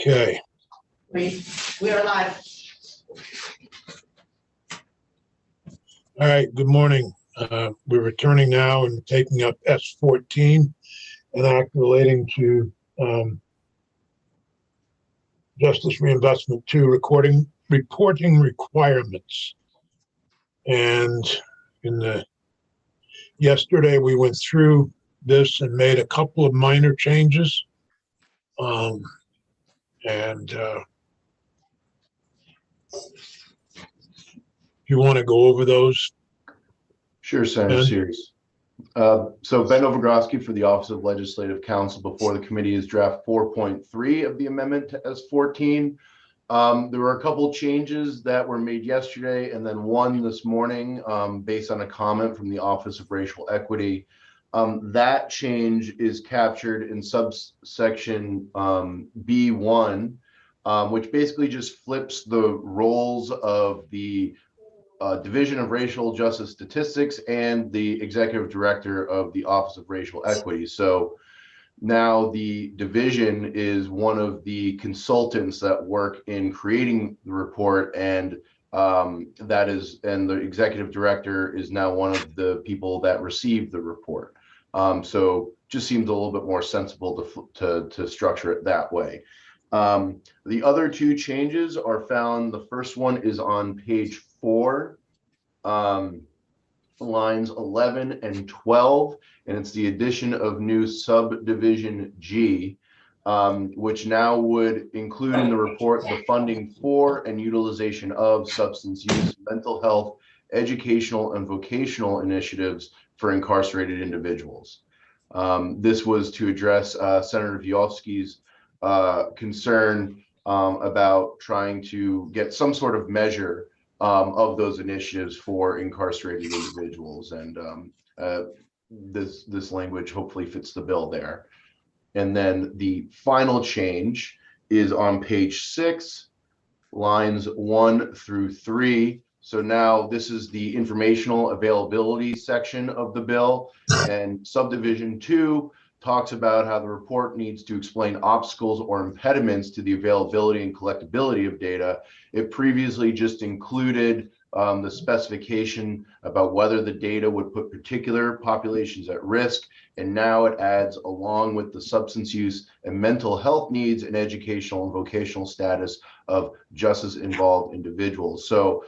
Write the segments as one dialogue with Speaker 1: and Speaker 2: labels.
Speaker 1: Okay.
Speaker 2: We are live.
Speaker 1: All right. Good morning. We're returning now and taking up S14, an act relating to Justice Reinvestment 2 reporting requirements. And yesterday we went through this and made a couple of minor changes. If you want to go over those.
Speaker 3: Sure, Senator Series. So Ben Ovogrosky for the Office of Legislative Counsel before the committee is draft 4.3 of the amendment to S14. There were a couple changes that were made yesterday and then one this morning based on a comment from the Office of Racial Equity. That change is captured in subsection B1, which basically just flips the roles of the Division of Racial Justice Statistics and the Executive Director of the Office of Racial Equity. So now the division is one of the consultants that work in creating the report, and the Executive Director is now one of the people that received the report. So just seems a little bit more sensible to structure it that way. The other two changes are found. The first one is on page 4, lines 11 and 12, and it's the addition of new subdivision G, which now would include in the report the funding for and utilization of substance use, mental health, educational, and vocational initiatives for incarcerated individuals. This was to address Senator Viofsky's concern about trying to get some sort of measure of those initiatives for incarcerated individuals, and this language hopefully fits the bill there. And then the final change is on page 6, lines 1 through 3. So now this is the informational availability section of the bill, and subdivision 2 talks about how the report needs to explain obstacles or impediments to the availability and collectability of data. It previously just included the specification about whether the data would put particular populations at risk, and now it adds, along with the substance use and mental health needs and educational and vocational status of justice involved individuals. So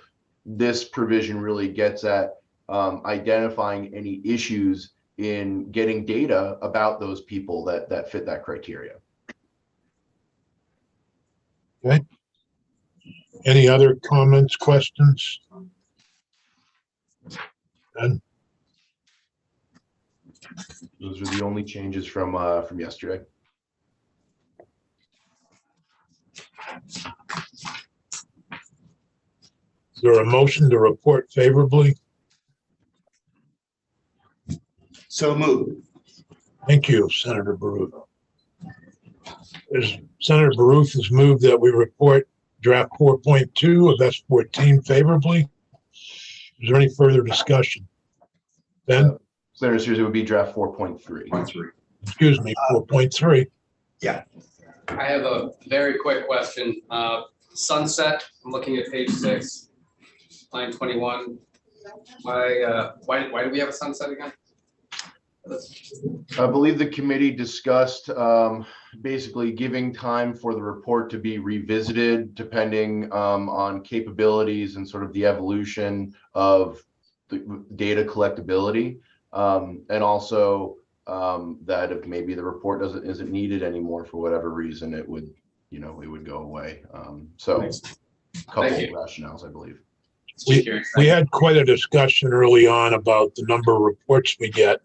Speaker 3: this provision really gets at identifying any issues in getting data about those people that fit that criteria.
Speaker 1: Okay. Any other comments, questions? Ben?
Speaker 3: Those are the only changes from yesterday.
Speaker 1: Is there a motion to report favorably?
Speaker 4: So moved.
Speaker 1: Thank you, Senator Baruch. Senator Baruch has moved that we report draft 4.2 of S14 favorably. Is there any further discussion? Ben?
Speaker 3: Senator Sears, it would be draft 4.3.
Speaker 1: Excuse me, 4.3.
Speaker 4: Yeah.
Speaker 5: I have a very quick question. Sunset, I'm looking at page 6, line 21. Why do we have a sunset again?
Speaker 3: I believe the committee discussed basically giving time for the report to be revisited depending on capabilities and sort of the evolution of the data collectability, and also that if maybe the report isn't needed anymore for whatever reason, it would go away. So a couple of rationales, I believe.
Speaker 1: We had quite a discussion early on about the number of reports we get,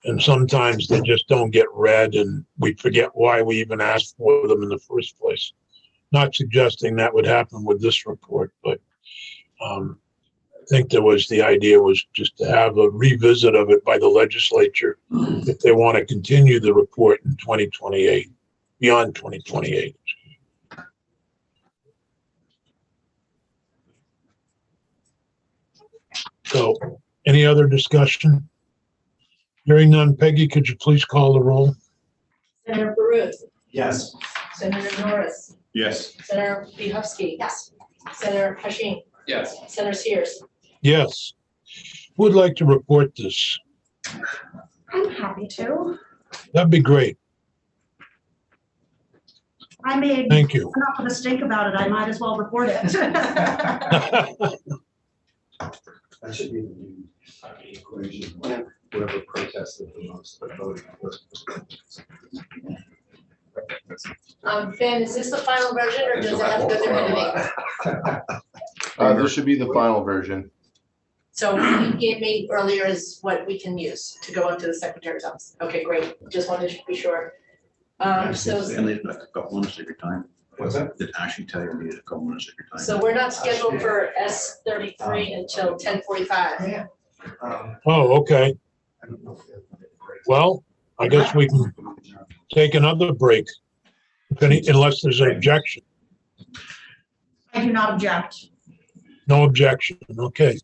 Speaker 1: and sometimes they just don't get read and we forget why we even asked for them in the first place. Not suggesting that would happen with this report, but I think the idea was just to have a revisit of it by the legislature if they want to continue the report in 2028, beyond 2028. So, any other discussion? Hearing none, Peggy, could you please call the roll?
Speaker 2: Senator Baruch,
Speaker 4: Yes.
Speaker 2: Senator Norris,
Speaker 4: Yes.
Speaker 2: Senator Bihowski. Yes. Senator Hashim,
Speaker 5: Yes.
Speaker 2: Senator Sears.
Speaker 1: Yes. Who would like to report this?
Speaker 6: I'm happy to.
Speaker 1: That'd be great.
Speaker 6: I made
Speaker 1: Thank you.
Speaker 6: enough of a stink about it. I might as well report it.
Speaker 7: That should be the new equation, whoever protested the most, but voted for.
Speaker 2: Ben, is this the final version or does it have to go through editing?
Speaker 3: This should be the final version.
Speaker 2: So what you gave me earlier is what we can use to go into the secretary's office. Okay, great. Just wanted to be sure. So
Speaker 8: Needed a couple minutes of your time.
Speaker 7: What's that?
Speaker 8: Did Ashley tell you needed a couple minutes of your time?
Speaker 2: we're not scheduled for S33 until 10:45.
Speaker 1: Oh, okay.
Speaker 7: I don't know if they have a break.
Speaker 1: Well, I guess we can take another break. Unless there's an objection.
Speaker 6: I do not object.
Speaker 1: No objection. Okay.